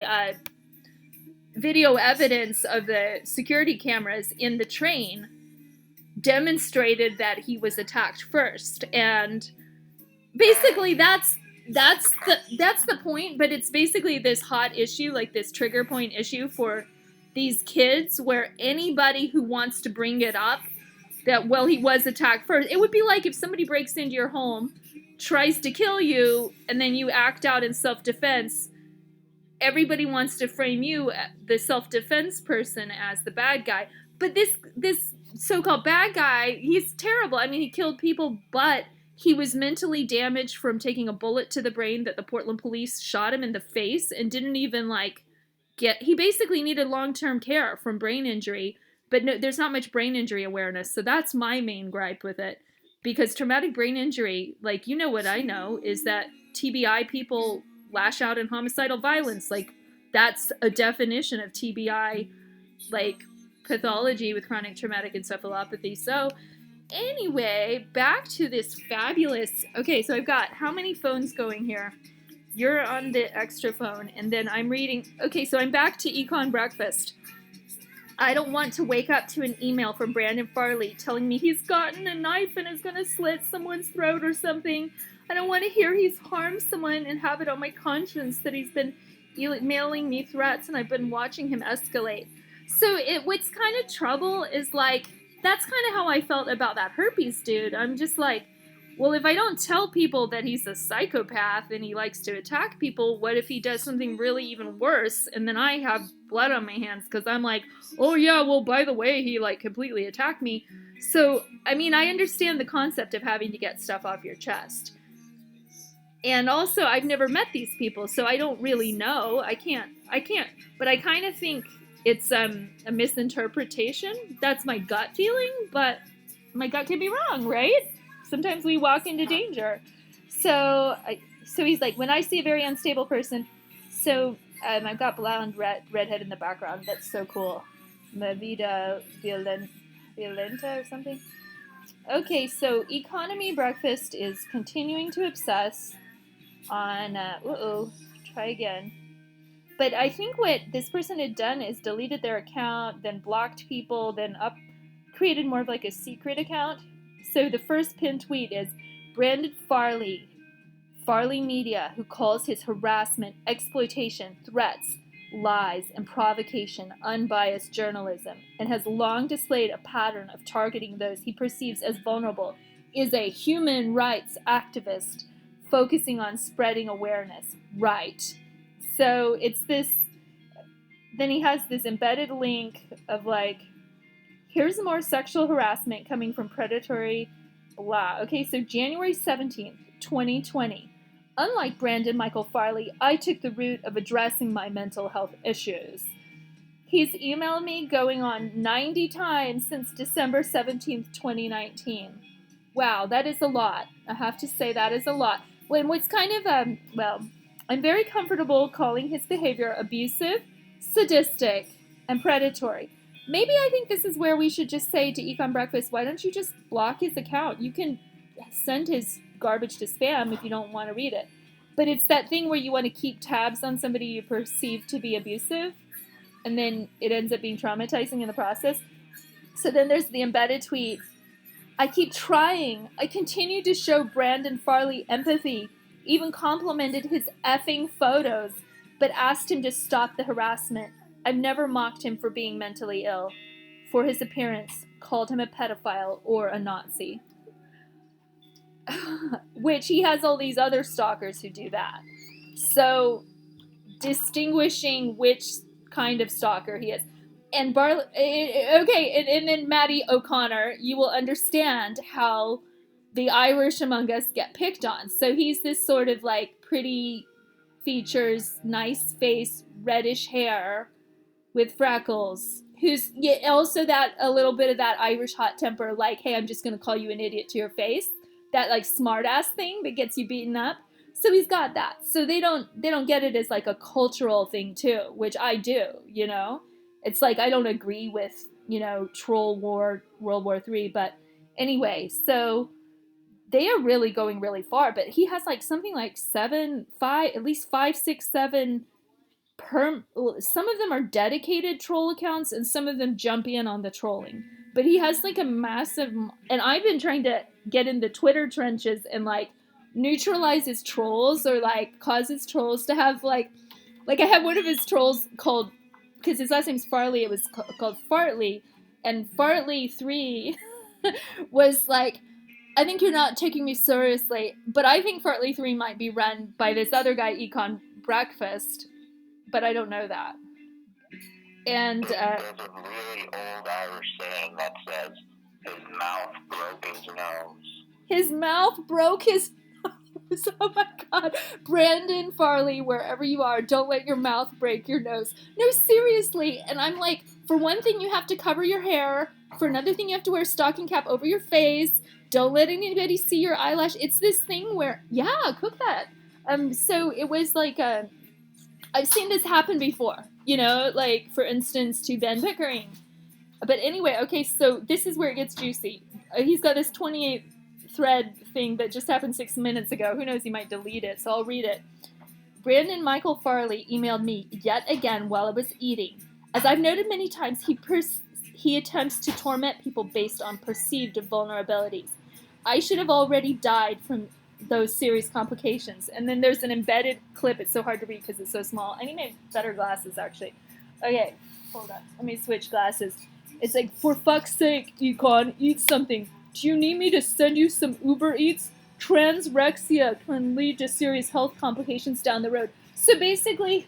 uh, video evidence of the security cameras in the train demonstrated that he was attacked first. And basically that's the point, but it's basically this hot issue, like this trigger point issue for these kids, where anybody who wants to bring it up that, well, he was attacked first. It would be like if somebody breaks into your home, tries to kill you, and then you act out in self-defense. Everybody wants to frame you, the self-defense person, as the bad guy. But this so-called bad guy, he's terrible. I mean, he killed people, but he was mentally damaged from taking a bullet to the brain that the Portland police shot him in the face, and didn't even he basically needed long-term care from brain injury. But no, there's not much brain injury awareness, so that's my main gripe with it. Because traumatic brain injury, like, you know what I know, is that TBI people lash out in homicidal violence. Like, that's a definition of TBI, like, pathology with chronic traumatic encephalopathy. So, anyway, back to this fabulous... Okay, so I've got how many phones going here? You're on the extra phone, and then I'm reading... Okay, so I'm back to Econ Breakfast. I don't want to wake up to an email from Brandon Farley telling me he's gotten a knife and is going to slit someone's throat or something. I don't want to hear he's harmed someone and have it on my conscience that he's been mailing me threats and I've been watching him escalate. So what's kind of trouble is, like, that's kind of how I felt about that herpes dude. I'm just like, well, if I don't tell people that he's a psychopath and he likes to attack people, what if he does something really even worse and then I have blood on my hands because I'm like, oh yeah, well, by the way, he like completely attacked me. So, I mean, I understand the concept of having to get stuff off your chest. And also, I've never met these people, so I don't really know. I can't, but I kind of think it's a misinterpretation. That's my gut feeling, but my gut can be wrong, right? Sometimes we walk into danger. So he's like, when I see a very unstable person, so I've got blonde redhead in the background. That's so cool. Mavida Violenta or something. Okay, so Economy Breakfast is continuing to obsess on, try again. But I think what this person had done is deleted their account, then blocked people, then created more of like a secret account. So the first pinned tweet is Brandon Farley Media, who calls his harassment, exploitation, threats, lies, and provocation unbiased journalism, and has long displayed a pattern of targeting those he perceives as vulnerable, is a human rights activist focusing on spreading awareness. Right. So it's this, then he has this embedded link of like, here's more sexual harassment coming from predatory blah. Okay, so January 17th, 2020. Unlike Brandon Michael Farley, I took the route of addressing my mental health issues. He's emailed me going on 90 times since December 17th, 2019. Wow, that is a lot. I have to say that is a lot. When what's kind of, I'm very comfortable calling his behavior abusive, sadistic, and predatory. Maybe I think this is where we should just say to Econ Breakfast, why don't you just block his account? You can send his garbage to spam if you don't want to read it. But it's that thing where you want to keep tabs on somebody you perceive to be abusive, and then it ends up being traumatizing in the process. So then there's the embedded tweet. I keep trying. I continue to show Brandon Farley empathy, even complimented his effing photos, but asked him to stop the harassment. I've never mocked him for being mentally ill, for his appearance, called him a pedophile or a Nazi. Which he has all these other stalkers who do that. So, distinguishing which kind of stalker he is. And and then Matty O'Connor, you will understand how the Irish among us get picked on. So he's this sort of like pretty features, nice face, reddish hair with freckles, who's also that a little bit of that Irish hot temper, like, hey, I'm just going to call you an idiot to your face. That like smart ass thing that gets you beaten up. So he's got that. So they don't get it as like a cultural thing too, which I do, you know? It's like I don't agree with, troll war, World War III, but anyway, so they are really going really far, but he has like something like 5, 6, 7 some of them are dedicated troll accounts and some of them jump in on the trolling. But he has like a massive, and I've been trying to get in the Twitter trenches and like neutralize his trolls or like cause his trolls to have like I had one of his trolls called, because his last name's Farley, it was called Fartley, and Fartley3 was like, I think you're not taking me seriously, but I think Fartley3 might be run by this other guy, econbrkfst, but I don't know that. And there's a really old Irish saying that says, his mouth broke his nose. His mouth broke his nose. Oh my god. Brandon Farley, wherever you are, don't let your mouth break your nose. No, seriously. And I'm like, for one thing, you have to cover your hair. For another thing, you have to wear a stocking cap over your face. Don't let anybody see your eyelash. It's this thing where, yeah, cook that. So it was like, I've seen this happen before, you know, like, for instance, to Ben Pickering. But anyway, okay, so this is where it gets juicy. He's got this 28 thread thing that just happened 6 minutes ago. Who knows, he might delete it, so I'll read it. Brandon Michael Farley emailed me yet again while I was eating. As I've noted many times, he attempts to torment people based on perceived vulnerabilities. I should have already died from those serious complications. And then there's an embedded clip. It's so hard to read because it's so small. I need my better glasses, actually. Okay, hold on. Let me switch glasses. It's like, for fuck's sake, Econ, eat something. Do you need me to send you some Uber Eats? Transrexia can lead to serious health complications down the road. So basically,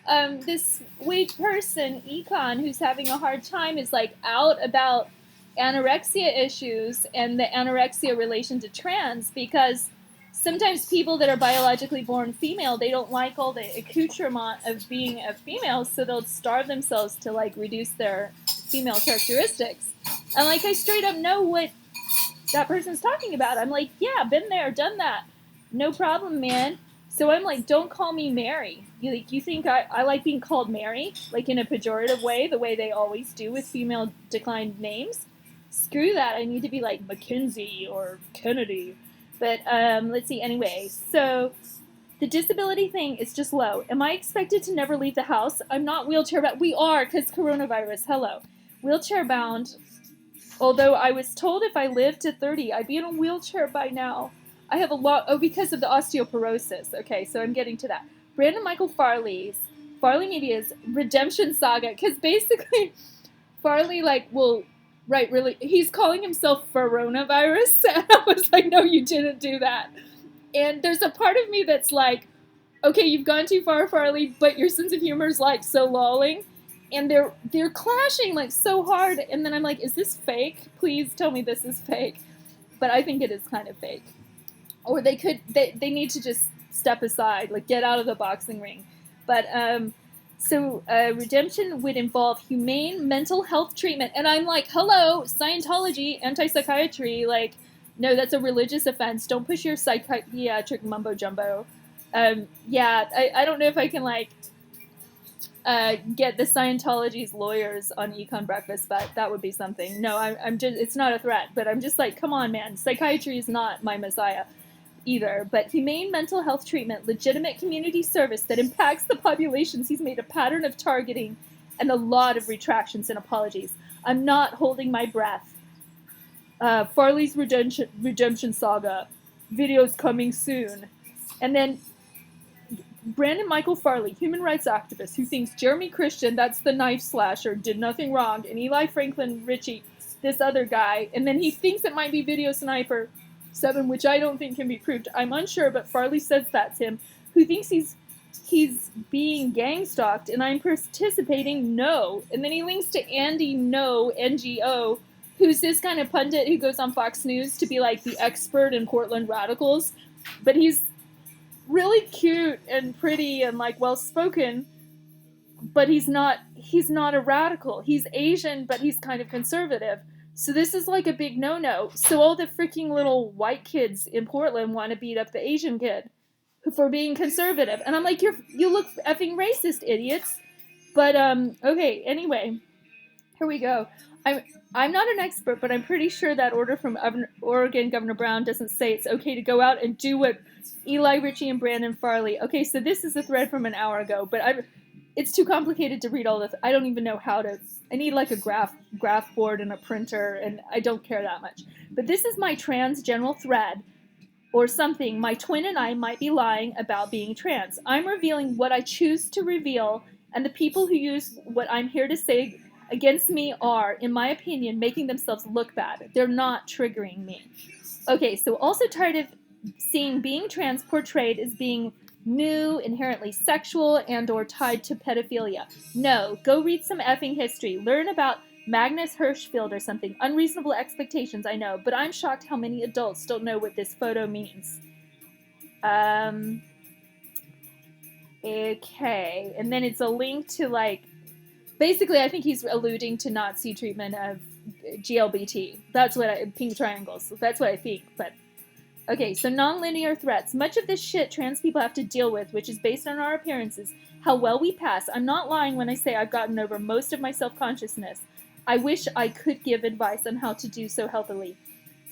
this weak person, Econ, who's having a hard time, is like out about anorexia issues and the anorexia relation to trans, because sometimes people that are biologically born female, they don't like all the accoutrement of being a female, so they'll starve themselves to like reduce their female characteristics. And like, I straight up know what that person's talking about. I'm like, yeah, been there, done that, no problem, man. So I'm like, don't call me Mary. You think I like being called Mary, like in a pejorative way, the way they always do with female declined names? Screw that. I need to be like Mackenzie or Kennedy. But let's see. Anyway, so the disability thing is just low. Am I expected to never leave the house? I'm not wheelchair bound. We are, because coronavirus. Hello. Wheelchair bound. Although I was told if I lived to 30, I'd be in a wheelchair by now. I have a lot. Oh, because of the osteoporosis. Okay, so I'm getting to that. Brandon Michael Farley Media's Redemption Saga. Because basically, Farley, like, will... Right, really, he's calling himself coronavirus, and I was like, no, you didn't do that. And there's a part of me that's like, okay, you've gone too far, Farley, but your sense of humor is like so lolling, and they're clashing like so hard, and then I'm like, is this fake? Please tell me this is fake. But I think it is kind of fake. Or they need to just step aside, like get out of the boxing ring. But, So redemption would involve humane mental health treatment. And I'm like, hello, Scientology, anti-psychiatry. Like, no, that's a religious offense. Don't push your psychiatric mumbo-jumbo. Yeah, I don't know if I can, like, get the Scientology's lawyers on econbrkfst, but that would be something. No, I'm just, it's not a threat. But I'm just like, come on, man. Psychiatry is not my messiah either, but humane mental health treatment, legitimate community service that impacts the populations he's made a pattern of targeting, and a lot of retractions and apologies. I'm not holding my breath. Farley's Redemption Saga. Videos coming soon. And then Brandon Michael Farley, human rights activist, who thinks Jeremy Christian, that's the knife slasher, did nothing wrong, and Eli Franklin Richie, this other guy, and then he thinks it might be Video Sniper 7, which I don't think can be proved. I'm unsure, but Farley says that's him, who thinks he's being gang stalked, and I'm participating. No. And then he links to Andy No, NGO, who's this kind of pundit who goes on Fox News to be like the expert in Portland radicals, but he's really cute and pretty and like well-spoken, but he's not a radical. He's Asian, but he's kind of conservative. So this is like a big no-no. So all the freaking little white kids in Portland want to beat up the Asian kid for being conservative. And I'm like, you look effing racist, idiots. But, okay, anyway, here we go. I'm not an expert, but I'm pretty sure that order from Oregon Governor Brown doesn't say it's okay to go out and do what Eli Ritchie and Brandon Farley. Okay, so this is a thread from an hour ago, but It's too complicated to read all this. I don't even know how to. I need like a graph board and a printer, and I don't care that much. But this is my trans general thread or something. My twin and I might be lying about being trans. I'm revealing what I choose to reveal, and the people who use what I'm here to say against me are, in my opinion, making themselves look bad. They're not triggering me. Okay, so also tired of seeing being trans portrayed as being new, inherently sexual, and or tied to pedophilia. No, go read some effing history. Learn about Magnus Hirschfeld or something. Unreasonable expectations, I know, but I'm shocked how many adults don't know what this photo means. Okay, and then it's a link to, like, basically I think he's alluding to Nazi treatment of GLBT. That's what pink triangles. That's what I think, but okay, so non-linear threats. Much of this shit trans people have to deal with, which is based on our appearances, how well we pass. I'm not lying when I say I've gotten over most of my self-consciousness. I wish I could give advice on how to do so healthily.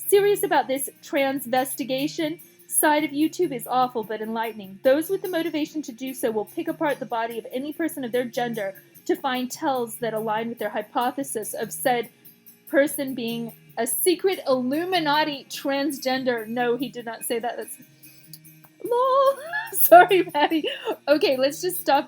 Serious about this transvestigation side of YouTube is awful but enlightening. Those with the motivation to do so will pick apart the body of any person of their gender to find tells that align with their hypothesis of said person being a secret Illuminati transgender. No, he did not say that. That's lol. Sorry, Matty. Okay, let's just stop it.